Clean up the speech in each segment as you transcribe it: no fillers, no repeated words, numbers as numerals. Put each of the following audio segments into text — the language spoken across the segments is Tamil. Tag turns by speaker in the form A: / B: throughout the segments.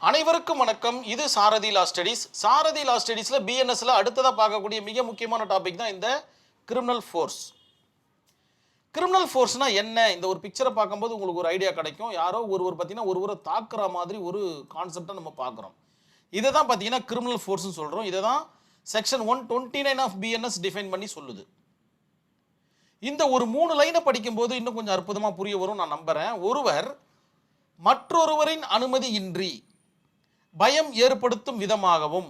A: அனைவருக்கும் வணக்கம். இது சாரதி லா ஸ்டடீஸ். சாரதி லா ஸ்டடீஸில் பிஎன்எஸ்ல அடுத்ததாக பார்க்கக்கூடிய மிக முக்கியமான டாபிக் தான் இந்த கிரிமினல் ஃபோர்ஸ். கிரிமினல் ஃபோர்ஸ்னா என்ன? இந்த ஒரு பிக்சரை பார்க்கும்போது உங்களுக்கு ஒரு ஐடியா கிடைக்கும். யாரோ ஒருவர் பார்த்தீங்கன்னா ஒருவரை தாக்குற மாதிரி ஒரு கான்செப்டை நம்ம பார்க்குறோம். இதை தான் பார்த்தீங்கன்னா கிரிமினல் ஃபோர்ஸ்னு சொல்கிறோம். இதை தான் செக்ஷன் 129 ஆஃப் பிஎன்எஸ் டிஃபைன் பண்ணி சொல்லுது. இந்த ஒரு 3 லைனை படிக்கும்போது இன்னும் கொஞ்சம் அற்புதமாக புரிய வரும் நான் நம்புகிறேன். ஒருவர் மற்றொருவரின் அனுமதியின்றி பயம் ஏற்படுத்தும் விதமாகவும்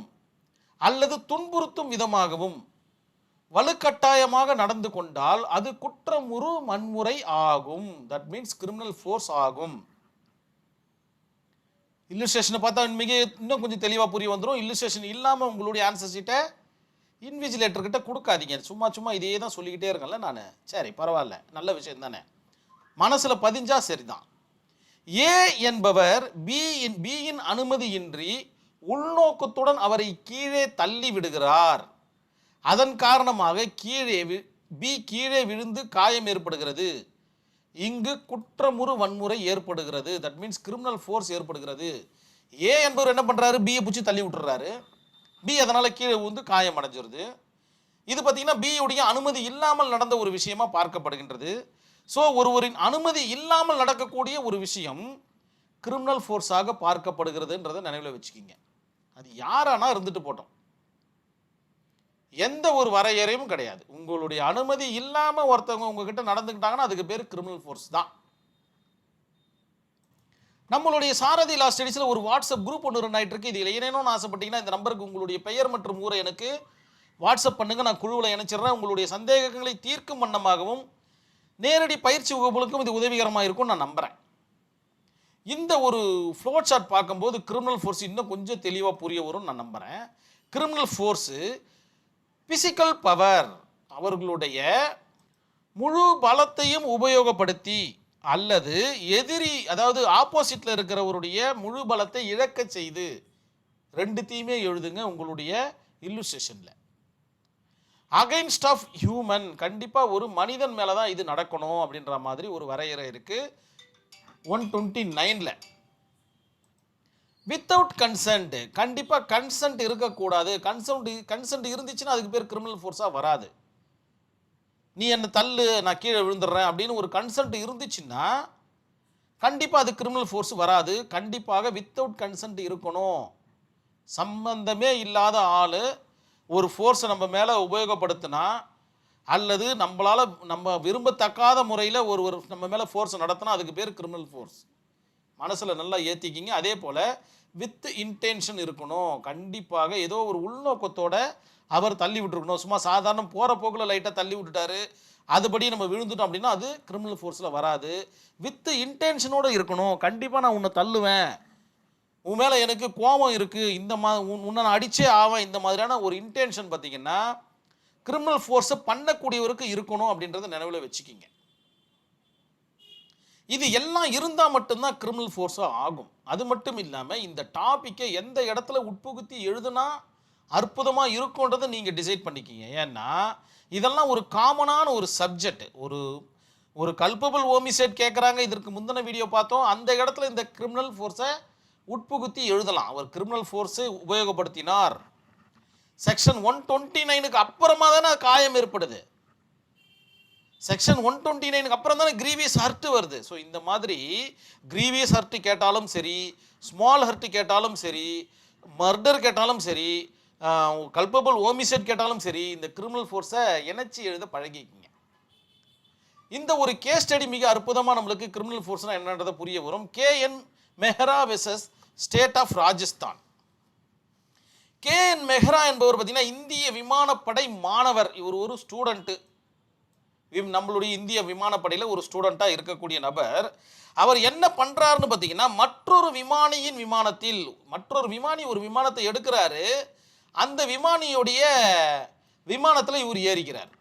A: அல்லது துன்புறுத்தும் விதமாகவும் வலுக்கட்டாயமாக நடந்து கொண்டால் அது குற்றமுறு வன்முறை ஆகும். தட் மீன்ஸ் கிரிமினல் ஃபோர்ஸ் ஆகும். இல்லுஸ்ட்ரேஷனை பார்த்தா இன்னும் கொஞ்சம் தெளிவாக புரிய வந்துடும். இல்லுஸ்ட்ரேஷன் இல்லாமல் உங்களுடைய ஆன்சர் ஷீட்டை இன்விஜிலேட்டர்கிட்ட கொடுக்காதீங்க. சும்மா இதே தான் சொல்லிக்கிட்டே இருக்கேன்ல நான். சரி, பரவாயில்ல, நல்ல விஷயம் தானே. மனசில் பதிஞ்சா சரிதான். ஏ என்பவர் பியின் அனுமதியின்றி உள்நோக்கத்துடன் அவரை கீழே தள்ளி விடுகிறார். அதன் காரணமாக கீழே விழுந்து காயம் ஏற்படுகிறது. இங்கு குற்றமுறு வன்முறை ஏற்படுகிறது. தட் மீன்ஸ் கிரிமினல் ஃபோர்ஸ் ஏற்படுகிறது. ஏ என்பவர் என்ன பண்றாரு? பியை பிடிச்சி தள்ளி விட்டுறாரு. பி அதனால கீழே விழுந்து காயம் அடைஞ்சிருது. இது பார்த்தீங்கன்னா பியுடைய அனுமதி இல்லாமல் நடந்த ஒரு விஷயமா பார்க்கப்படுகின்றது. ஸோ ஒருவரின் அனுமதி இல்லாமல் நடக்கக்கூடிய ஒரு விஷயம் கிரிமினல் ஃபோர்ஸாக பார்க்கப்படுகிறதுன்றதை நினைவில் வச்சுக்கிங்க. அது யாரானா இருந்துட்டு போட்டோம், எந்த ஒரு வரையறையும் கிடையாது. உங்களுடைய அனுமதி இல்லாமல் ஒருத்தவங்க உங்ககிட்ட நடந்துக்கிட்டாங்கன்னா அதுக்கு பேர் கிரிமினல் ஃபோர்ஸ் தான். நம்மளுடைய சாரதி லா ஸ்டடீஸில் ஒரு வாட்ஸ்அப் குரூப் ஒன்று ரன் ஆகிட்டு இருக்கு. இதில் இணையணும்னு ஆசைப்பட்டீங்கன்னா இந்த நம்பருக்கு உங்களுடைய பெயர் மற்றும் ஊரை எனக்கு வாட்ஸ்அப் பண்ணுங்க. நான் குழுவில் இணைச்சிடுறேன். உங்களுடைய சந்தேகங்களை தீர்க்கும் வண்ணமாகவும் நேரடி பயிற்சி வகுப்புகளுக்கும் இது உதவிகரமாக இருக்கும் நான் நம்புகிறேன். இந்த ஒரு ஃப்ளோ சார்ட் பார்க்கும்போது கிரிமினல் ஃபோர்ஸ் இன்னும் கொஞ்சம் தெளிவாக புரிய வரும் நான் நம்புகிறேன். கிரிமினல் ஃபோர்ஸு பிசிக்கல் பவர், அவர்களுடைய முழு பலத்தையும் உபயோகப்படுத்தி அல்லது எதிரி, அதாவது ஆப்போசிட்டில் இருக்கிறவருடைய முழு பலத்தை இழக்க செய்து, ரெண்டுத்தையுமே எழுதுங்க உங்களுடைய இல்லுஸ்ட்ரேஷனில். அகைன்ஸ்ட் ஆஃப் ஹியூமன், கண்டிப்பாக ஒரு மனிதன் மேலே தான் இது நடக்கணும் அப்படின்ற மாதிரி ஒரு வரையறை இருக்குது 129ல். வித்தவுட் கன்சென்ட், கண்டிப்பாக கன்சென்ட் இருக்கக்கூடாது. கன்சென்ட் இருந்துச்சுன்னா அதுக்கு பேர் கிரிமினல் ஃபோர்ஸாக வராது. நீ என்னை தள்ளு, நான் கீழே விழுந்துடுறேன் அப்படின்னு ஒரு கன்சென்ட் இருந்துச்சுன்னா கண்டிப்பாக அது கிரிமினல் ஃபோர்ஸ் வராது. கண்டிப்பாக வித்தவுட் கன்சென்ட் இருக்கணும். சம்பந்தமே இல்லாத ஆள் ஒரு ஃபோர்ஸை நம்ம மேலே உபயோகப்படுத்தினா அல்லது நம்ம விரும்பத்தக்காத முறையில் ஒரு நம்ம மேலே ஃபோர்ஸை நடத்தினா அதுக்கு பேர் கிரிமினல் ஃபோர்ஸ். மனசில் நல்லா ஏற்றிக்கிங்க. அதே போல் வித் இன்டென்ஷன் இருக்கணும். கண்டிப்பாக ஏதோ ஒரு உள்நோக்கத்தோட அவர் தள்ளி விட்டுருக்கணும். சும்மா சாதாரண போகிற போக்கில் லைட்டாக தள்ளி விட்டுட்டாரு, அதுபடி நம்ம விழுந்துட்டோம் அப்படின்னா அது கிரிமினல் ஃபோர்ஸில் வராது. வித் இன்டென்ஷனோடு இருக்கணும். கண்டிப்பாக நான் உன்னை தள்ளுவேன், உன் மேலே எனக்கு கோபம் இருக்குது, உன்னை நான் அடித்தே ஆவேன், இந்த மாதிரியான ஒரு இன்டென்ஷன் பார்த்தீங்கன்னா கிரிமினல் ஃபோர்ஸை பண்ணக்கூடியவருக்கு இருக்கணும் அப்படின்றத நினைவில் வச்சுக்கிங்க. இது எல்லாம் இருந்தால் மட்டும்தான் கிரிமினல் ஃபோர்ஸாக ஆகும். அது மட்டும் இல்லாமல் இந்த டாப்பிக்கை எந்த இடத்துல உட்புகுத்தி எழுதுனா அற்புதமாக இருக்குன்றதை நீங்கள் டிசைட் பண்ணிக்கிங்க. ஏன்னா இதெல்லாம் ஒரு காமனான ஒரு சப்ஜெக்ட். ஒரு கல்பபிள் ஹோமிசைட் கேட்குறாங்க, இதற்கு முந்தின வீடியோ பார்த்தோம். அந்த இடத்துல இந்த கிரிமினல் ஃபோர்ஸை உட்புகுத்தி எழுதலாம். அவர் கிரிமினல் ஃபோர்ஸை உபயோகப்படுத்தினார். செக்ஷன் 129க்கு அப்புறமா தானே காயம் ஏற்படுது. செக்ஷன் 129க்கு அப்புறம் தானே கிரீவியஸ் ஹர்ட் வருது. ஸோ இந்த மாதிரி கிரீவியஸ் ஹர்ட் கேட்டாலும் சரி, ஸ்மால் ஹர்ட் கேட்டாலும் சரி, மர்டர் கேட்டாலும் சரி, கல்பபிள் ஹோமிசைட் கேட்டாலும் சரி, இந்த கிரிமினல் ஃபோர்ஸை இணைச்சி எழுத பழகிக்கிங்க. இந்த ஒரு கேஸ் ஸ்டடி மிக அற்புதமாக நம்மளுக்கு கிரிமினல் ஃபோர்ஸ்னால் என்னன்றதை புரிய வரும். KN Mehra versus state of Rajasthan. KN Mehra என்பவர் பார்த்தீங்கன்னா இந்திய விமானப்படை மாணவர். இவர் ஒரு ஸ்டூடெண்ட்டு, நம்மளுடைய இந்திய விமானப்படையில் ஒரு ஸ்டூடெண்ட்டாக இருக்கக்கூடிய நபர். அவர் என்ன பண்ணுறாருன்னு பார்த்தீங்கன்னா மற்றொரு விமானி ஒரு விமானத்தை எடுக்கிறாரு. அந்த விமானியுடைய விமானத்தில் இவர் ஏறிக்கிறார்.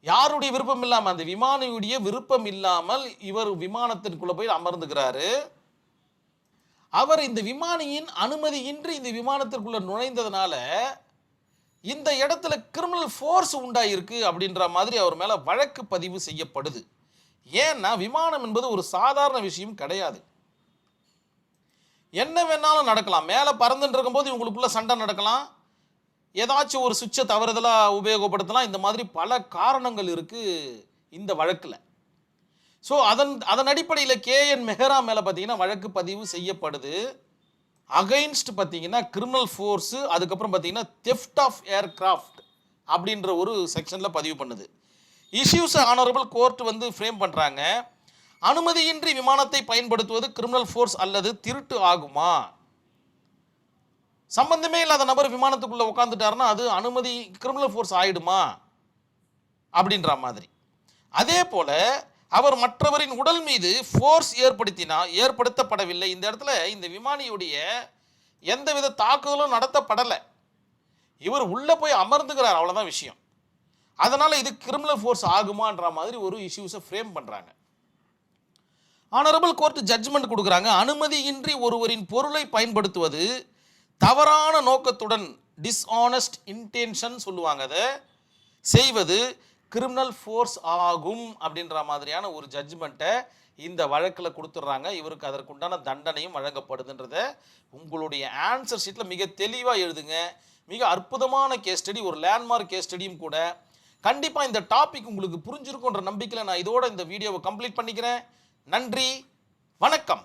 A: யாருடைய விருப்பம் இல்லாமல், அந்த விமானியுடைய விருப்பம் இல்லாமல் இவர் விமானத்திற்குள்ளே போய் அமர்ந்துக்கிறாரு. அவர் இந்த விமானியின் அனுமதியின்றி இந்த விமானத்திற்குள்ள நுழைந்ததுனால இந்த இடத்துல கிரிமினல் ஃபோர்ஸ் உண்டாயிருக்கு அப்படின்ற மாதிரி அவர் மேலே வழக்கு பதிவு செய்யப்படுது. ஏன்னா விமானம் என்பது ஒரு சாதாரண விஷயம் கிடையாது. என்ன வேணாலும் நடக்கலாம். மேலே பறந்துட்டு இருக்கும்போது இவங்களுக்குள்ள சண்டை நடக்கலாம், ஏதாச்சும் ஒரு சுவிட்சை தவறுதலாக உபயோகப்படுத்தலாம். இந்த மாதிரி பல காரணங்கள் இருக்குது இந்த வழக்கில். ஸோ அதன் அடிப்படையில் கேஎன் மெஹரா மேலே பார்த்தீங்கன்னா வழக்கு பதிவு செய்யப்படுது. அகைன்ஸ்ட் பார்த்தீங்கன்னா கிரிமினல் ஃபோர்ஸு, அதுக்கப்புறம் பார்த்தீங்கன்னா தெஃப்ட் ஆஃப் ஏர்கிராஃப்ட் அப்படின்ற ஒரு செக்ஷனில் பதிவு பண்ணுது. இஷ்யூஸை ஆனரபிள் கோர்ட் வந்து ஃப்ரேம் பண்ணுறாங்க. அனுமதியின்றி விமானத்தை பயன்படுத்துவது கிரிமினல் ஃபோர்ஸ் அல்லது திருட்டு ஆகுமா? சம்பந்தமே இல்லாத நபர் விமானத்துக்குள்ளே உட்காந்துட்டாருன்னா அது அனுமதி கிரிமினல் ஃபோர்ஸ் ஆயிடுமா அப்படின்ற மாதிரி. அதே போல் அவர் மற்றவரின் உடல் மீது ஃபோர்ஸ் ஏற்படுத்தப்படவில்லை. இந்த இடத்துல இந்த விமானியுடைய எந்தவித தாக்குதலும் நடத்தப்படலை. இவர் உள்ளே போய் அமர்ந்துக்கிறார், அவ்வளோதான் விஷயம். அதனால் இது கிரிமினல் ஃபோர்ஸ் ஆகுமான்ற மாதிரி ஒரு இஷ்யூஸை ஃப்ரேம் பண்ணுறாங்க. ஆனரபிள் கோர்ட் ஜட்ஜ்மெண்ட் கொடுக்குறாங்க. அனுமதியின்றி ஒருவரின் பொருளை பயன்படுத்துவது தவறான நோக்கத்துடன் டிஸ்ஆனஸ்ட் இன்டென்ஷன் சொல்லுவாங்க, அதை செய்வது கிரிமினல் ஃபோர்ஸ் ஆகும் அப்படின்ற மாதிரியான ஒரு ஜட்ஜ்மெண்ட்டை இந்த வழக்கில் கொடுத்துட்றாங்க. இவருக்கு அதற்குண்டான தண்டனையும் வழங்கப்படுதுன்றத உங்களுடைய ஆன்சர் ஷீட்டில் மிக தெளிவாக எழுதுங்க. மிக அற்புதமான கேஸ் ஸ்டடி, ஒரு லேண்ட்மார்க் கேஸ் ஸ்டடியும் கூட. கண்டிப்பாக இந்த டாபிக் உங்களுக்கு புரிஞ்சிருக்குன்ற நம்பிக்கையில் நான் இதோட இந்த வீடியோவை கம்ப்ளீட் பண்ணிக்கிறேன். நன்றி, வணக்கம்.